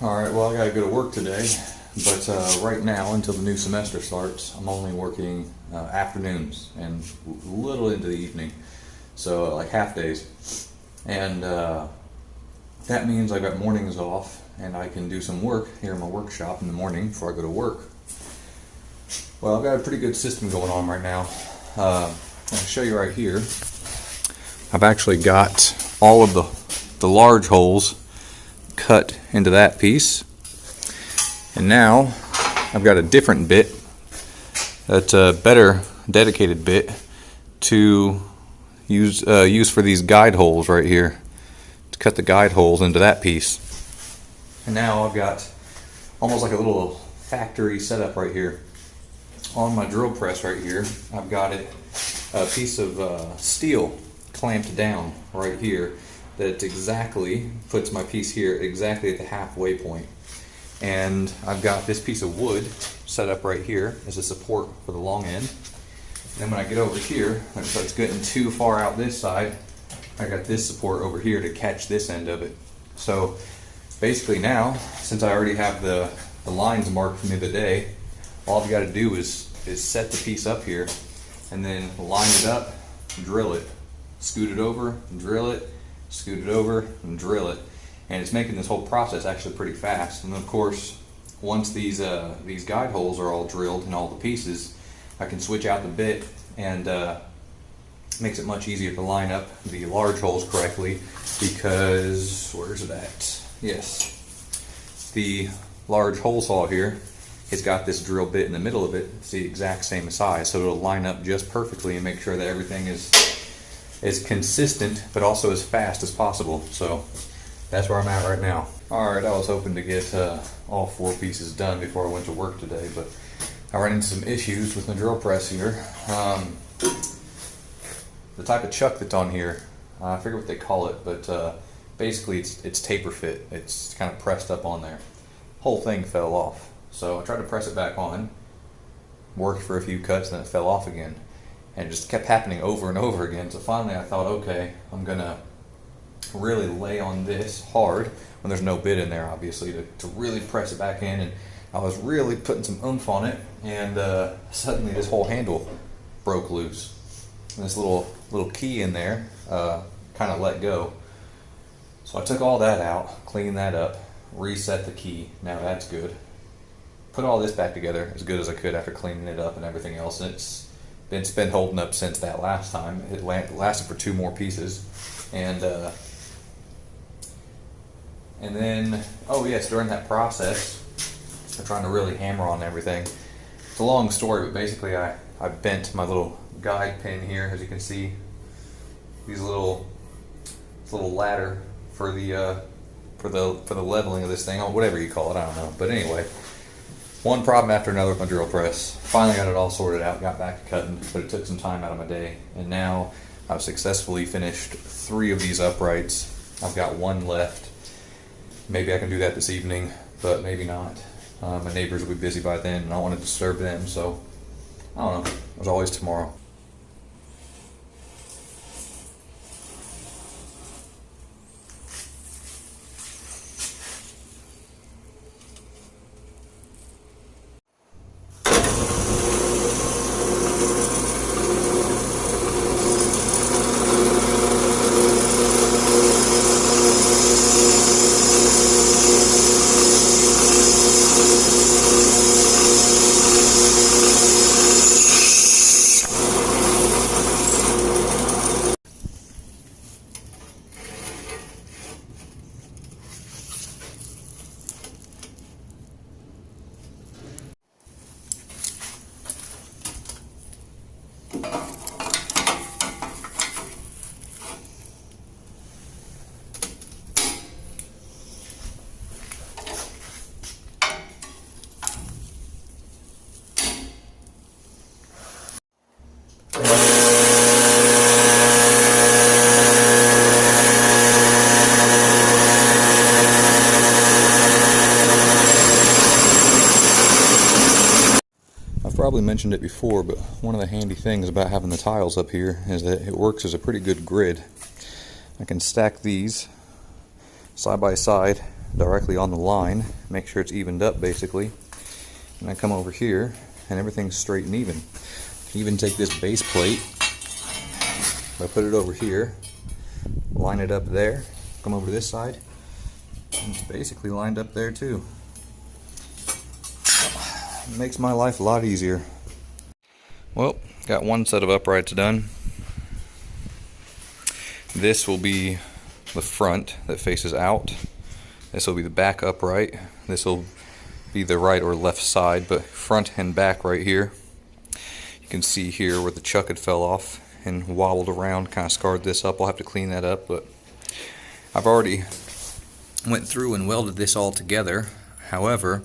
Alright, well I gotta go to work today, but right now until the new semester starts, I'm only working afternoons and a little into the evening, so like half days. And that means I got mornings off and I can do some work here in my workshop in the morning before I go to work. Well, I've got a pretty good system going on right now. I'll show you right here. I've actually got all of the large holes cut into that piece, and now I've got a different bit that's a better dedicated bit to use for these guide holes right here, to cut the guide holes into that piece. And now I've got almost like a little factory setup right here on my drill press right here. I've got a piece of steel clamped down right here that exactly puts my piece here exactly at the halfway point. And I've got this piece of wood set up right here as a support for the long end. And then when I get over here, when it starts getting too far out this side, I got this support over here to catch this end of it. So basically now, since I already have the lines marked from the other day, all I've got to do is set the piece up here and then line it up, drill it, scoot it over, drill it, scoot it over, and drill it. And it's making this whole process actually pretty fast. And of course, once these guide holes are all drilled in all the pieces, I can switch out the bit, and makes it much easier to line up the large holes correctly, because, where's it at? Yes. The large hole saw here, it's got this drill bit in the middle of it. It's the exact same size, so it'll line up just perfectly and make sure that everything is consistent, but also as fast as possible. So that's where I'm at right now. Alright, I was hoping to get all 4 pieces done before I went to work today, but I ran into some issues with my drill press here. The type of chuck that's on here, I forget what they call it, but basically it's taper fit. It's kind of pressed up on there. Whole thing fell off. So I tried to press it back on, worked for a few cuts, and then it fell off again. And it just kept happening over and over again. So finally I thought, okay, I'm gonna really lay on this hard when there's no bit in there, obviously, to really press it back in. And I was really putting some oomph on it, and suddenly this whole handle broke loose. And this little key in there kind of let go. So I took all that out, cleaned that up, reset the key. Now that's good. Put all this back together as good as I could after cleaning it up and everything else. And it's been holding up since that last time. It lasted for 2 more pieces. And then, oh yes, during that process, I'm trying to really hammer on everything. It's a long story, but basically I bent my little guide pin here, as you can see. This little ladder for the leveling of this thing, or whatever you call it, I don't know. But anyway, one problem after another with my drill press. Finally got it all sorted out, got back to cutting, but it took some time out of my day. And now I've successfully finished 3 of these uprights. I've got 1 left. Maybe I can do that this evening, but maybe not. My neighbors will be busy by then, and I don't want to disturb them, so I don't know. There's always tomorrow. Probably mentioned it before, but one of the handy things about having the tiles up here is that it works as a pretty good grid. I can stack these side by side directly on the line, make sure it's evened up basically, and I come over here and everything's straight and even. Even take this base plate, I put it over here, line it up there, come over to this side, and it's basically lined up there too. It makes my life a lot easier. Well, got one set of uprights done. This will be the front that faces out. This will be the back upright. This will be the right or left side, but front and back right here. You can see here where the chuck had fell off and wobbled around, kind of scarred this up. I'll have to clean that up, but I've already went through and welded this all together. However,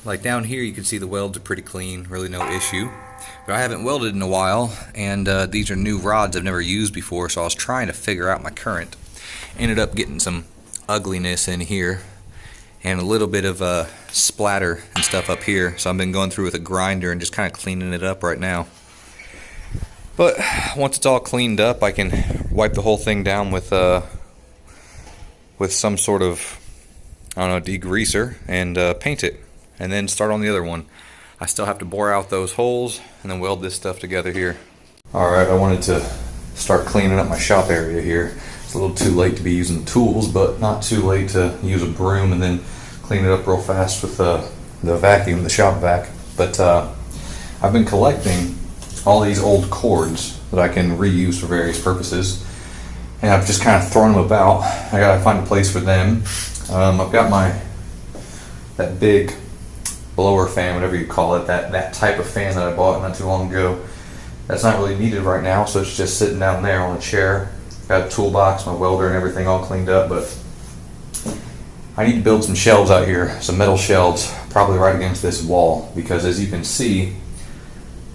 like down here you can see the welds are pretty clean, really no issue. But I haven't welded in a while, and these are new rods I've never used before, so I was trying to figure out my current. Ended up getting some ugliness in here and a little bit of splatter and stuff up here, so I've been going through with a grinder and just kind of cleaning it up right now. But once it's all cleaned up, I can wipe the whole thing down with some sort of, I don't know, degreaser and paint it, and then start on the other one. I still have to bore out those holes and then weld this stuff together here. Alright, I wanted to start cleaning up my shop area here. It's a little too late to be using the tools, but not too late to use a broom and then clean it up real fast with the vacuum, the shop vac. But I've been collecting all these old cords that I can reuse for various purposes, and I've just kind of thrown them about. I gotta find a place for them. I've got that big blower fan, whatever you call it, that type of fan that I bought not too long ago. That's not really needed right now, so it's just sitting down there on a chair. Got a toolbox, my welder and everything all cleaned up, but I need to build some shelves out here, some metal shelves, probably right against this wall, because as you can see,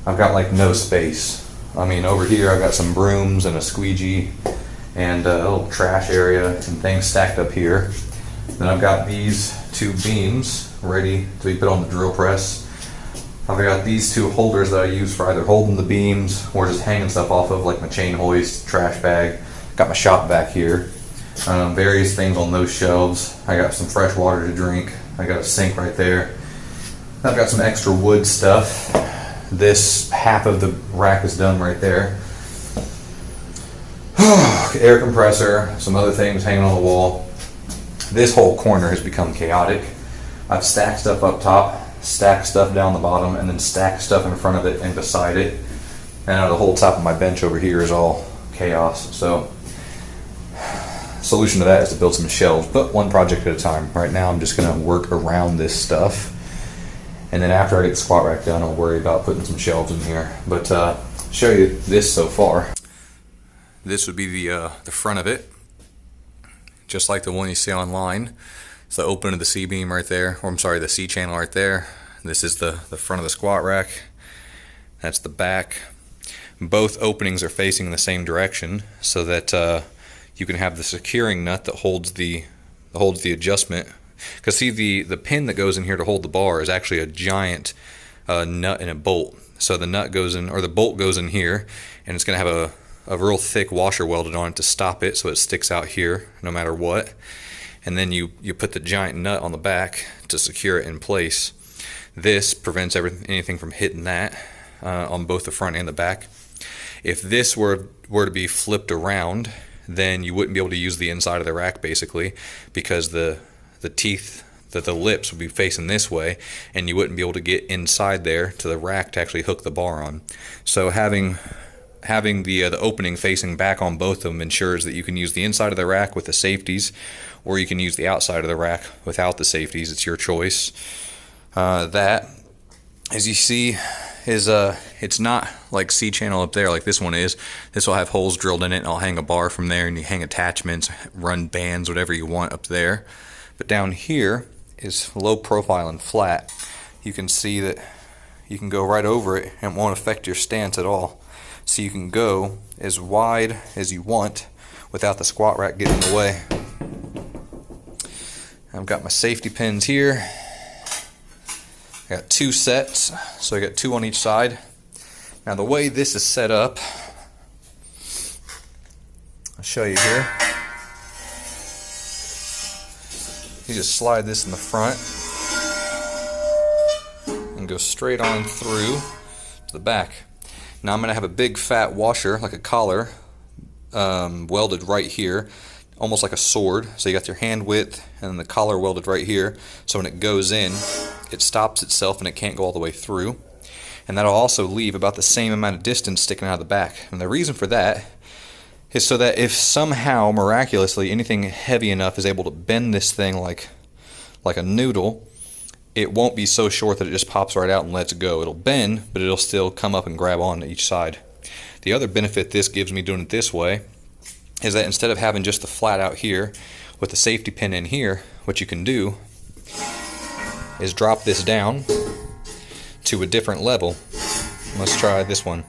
I've got like no space. I mean, over here I've got some brooms and a squeegee and a little trash area and things stacked up here. Then I've got these two beams ready to be put on the drill press. I've got these two holders that I use for either holding the beams or just hanging stuff off of, like my chain hoist, trash bag. Got my shop back here. Various things on those shelves. I got some fresh water to drink. I got a sink right there. I've got some extra wood stuff. This half of the rack is done right there. Air compressor, some other things hanging on the wall. This whole corner has become chaotic. I've stacked stuff up top, stacked stuff down the bottom, and then stacked stuff in front of it and beside it. And now the whole top of my bench over here is all chaos. So, solution to that is to build some shelves, but one project at a time. Right now I'm just going to work around this stuff, and then after I get the squat rack done, I'll worry about putting some shelves in here. But show you this so far. This would be the front of it, just like the one you see online. It's the open of the C-beam right there, or I'm sorry, the C-channel right there. This is the front of the squat rack. That's the back. Both openings are facing the same direction, so that you can have the securing nut that holds the adjustment. Because see, the pin that goes in here to hold the bar is actually a giant nut and a bolt. So the nut goes in, or the bolt goes in here, and it's going to have a real thick washer welded on it to stop it, so it sticks out here no matter what. And then you put the giant nut on the back to secure it in place. This prevents anything from hitting that on both the front and the back. If this were to be flipped around, then you wouldn't be able to use the inside of the rack basically, because the teeth, the lips would be facing this way, and you wouldn't be able to get inside there to the rack to actually hook the bar on. So having the opening facing back on both of them ensures that you can use the inside of the rack with the safeties, or you can use the outside of the rack without the safeties. It's your choice. That, as you see, is it's not like C-channel up there like this one is. This will have holes drilled in it, and I'll hang a bar from there, and you hang attachments, run bands, whatever you want up there. But down here is low profile and flat. You can see that you can go right over it and it won't affect your stance at all. So you can go as wide as you want without the squat rack getting in the way. I've got my safety pins here. I got two sets, so I got two on each side. Now the way this is set up, I'll show you here. you just slide this in the front and go straight on through to the back. Now I'm going to have a big fat washer, like a collar, welded right here, almost like a sword. So you got your hand width and the collar welded right here, so when it goes in, it stops itself and it can't go all the way through. And that'll also leave about the same amount of distance sticking out of the back. And the reason for that is so that if somehow, miraculously, anything heavy enough is able to bend this thing like a noodle, it won't be so short that it just pops right out and lets go. It'll bend, but it'll still come up and grab on to each side. The other benefit this gives me doing it this way is that instead of having just the flat out here with the safety pin in here, what you can do is drop this down to a different level. Let's try this one.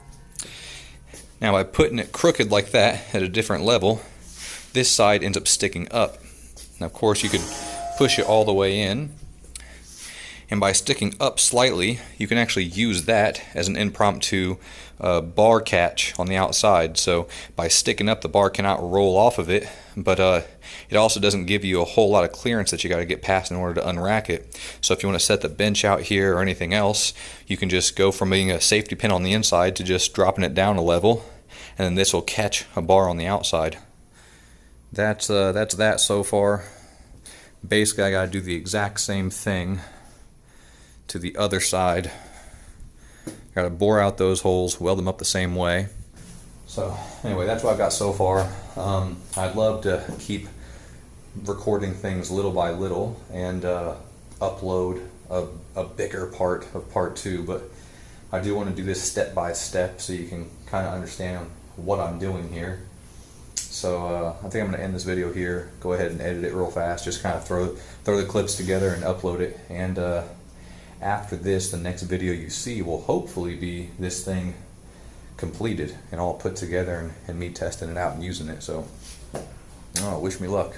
Now by putting it crooked like that at a different level, this side ends up sticking up. Now of course you could push it all the way in, and by sticking up slightly you can actually use that as an impromptu bar catch on the outside. So by sticking up, the bar cannot roll off of it, but it also doesn't give you a whole lot of clearance that you got to get past in order to unrack it. So if you want to set the bench out here or anything else, you can just go from being a safety pin on the inside to just dropping it down a level, and then this will catch a bar on the outside. That's that so far. Basically I got to do the exact same thing to the other side. Got to bore out those holes, weld them up the same way. So anyway, that's what I've got so far. I'd love to keep recording things little by little and upload a bigger part of part 2, but I do want to do this step by step so you can kind of understand what I'm doing here. So I think I'm going to end this video here, go ahead and edit it real fast, just kind of throw the clips together and upload it, and after this, the next video you see will hopefully be this thing completed and all put together and me testing it out and using it. So, wish me luck.